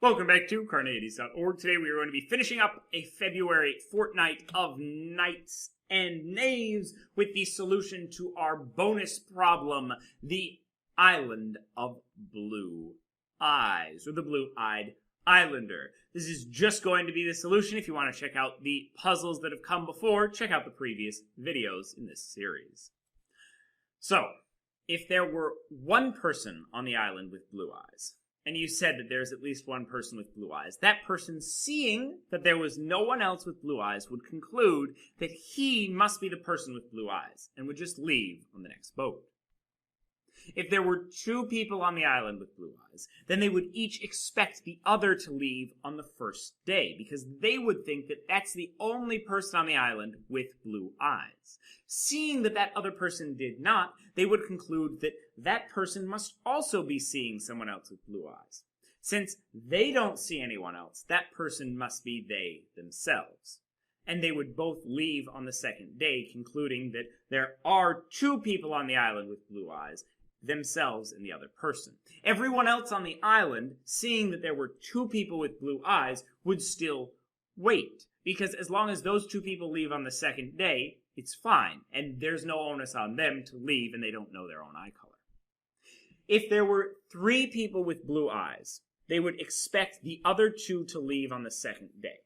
Welcome back to Carneades.org. Today we are going to be finishing up a February fortnight of Knights and Knaves with the solution to our bonus problem, the Island of Blue Eyes, or the Blue-Eyed Islander. This is just going to be the solution. If you want to check out the puzzles that have come before, check out the previous videos in this series. So, if there were one person on the island with blue eyes, and you said that there's at least one person with blue eyes, that person, seeing that there was no one else with blue eyes, would conclude that he must be the person with blue eyes, and would just leave on the next boat. If there were two people on the island with blue eyes, then they would each expect the other to leave on the first day, because they would think that that's the only person on the island with blue eyes. Seeing that that other person did not, they would conclude that that person must also be seeing someone else with blue eyes. Since they don't see anyone else, that person must be they themselves. And they would both leave on the second day, concluding that there are two people on the island with blue eyes, themselves and the other person. Everyone else on the island, seeing that there were two people with blue eyes, would still wait, because as long as those two people leave on the second day, it's fine, and there's no onus on them to leave, and they don't know their own eye color. If there were three people with blue eyes, they would expect the other two to leave on the second day,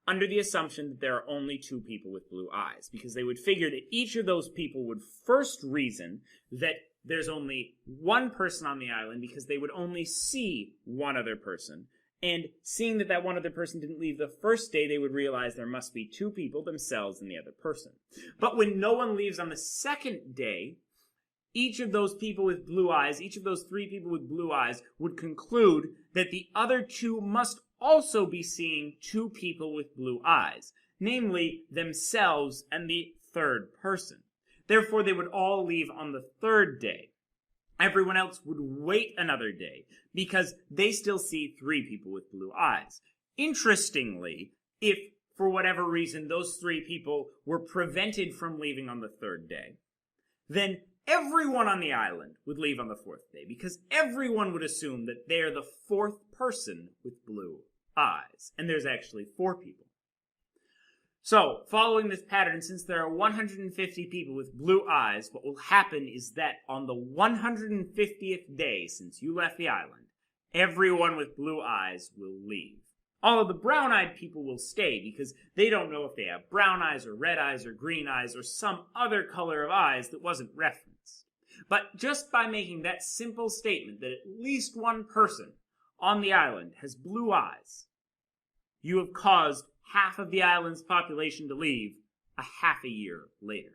under the assumption that there are only two people with blue eyes, because they would figure that each of those people would first reason that there's only one person on the island because they would only see one other person. And seeing that that one other person didn't leave the first day, they would realize there must be two people, themselves and the other person. But when no one leaves on the second day, each of those people with blue eyes, each of those three people with blue eyes, would conclude that the other two must also be seeing two people with blue eyes, namely themselves and the third person. Therefore, they would all leave on the third day. Everyone else would wait another day because they still see three people with blue eyes. Interestingly, if for whatever reason those three people were prevented from leaving on the third day, then everyone on the island would leave on the fourth day because everyone would assume that they're the fourth person with blue eyes. And there's actually four people. So, following this pattern, since there are 150 people with blue eyes, what will happen is that on the 150th day since you left the island, everyone with blue eyes will leave. All of the brown-eyed people will stay because they don't know if they have brown eyes or red eyes or green eyes or some other color of eyes that wasn't referenced. But just by making that simple statement that at least one person on the island has blue eyes, you have caused half of the island's population to leave a half a year later.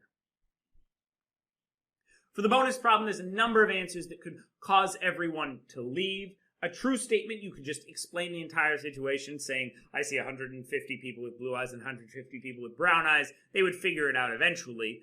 For the bonus problem, there's a number of answers that could cause everyone to leave. A true statement, you could just explain the entire situation, saying, I see 150 people with blue eyes and 150 people with brown eyes. They would figure it out eventually.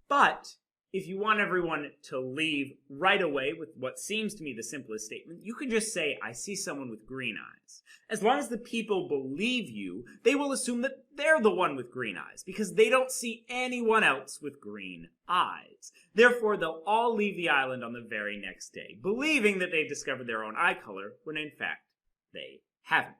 But if you want everyone to leave right away with what seems to me the simplest statement, you can just say, I see someone with green eyes. As long as the people believe you, they will assume that they're the one with green eyes, because they don't see anyone else with green eyes. Therefore, they'll all leave the island on the very next day, believing that they've discovered their own eye color, when in fact, they haven't.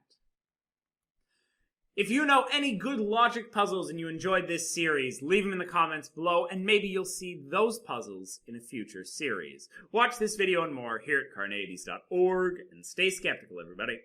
If you know any good logic puzzles and you enjoyed this series, leave them in the comments below, and maybe you'll see those puzzles in a future series. Watch this video and more here at Carneades.org, and stay skeptical, everybody.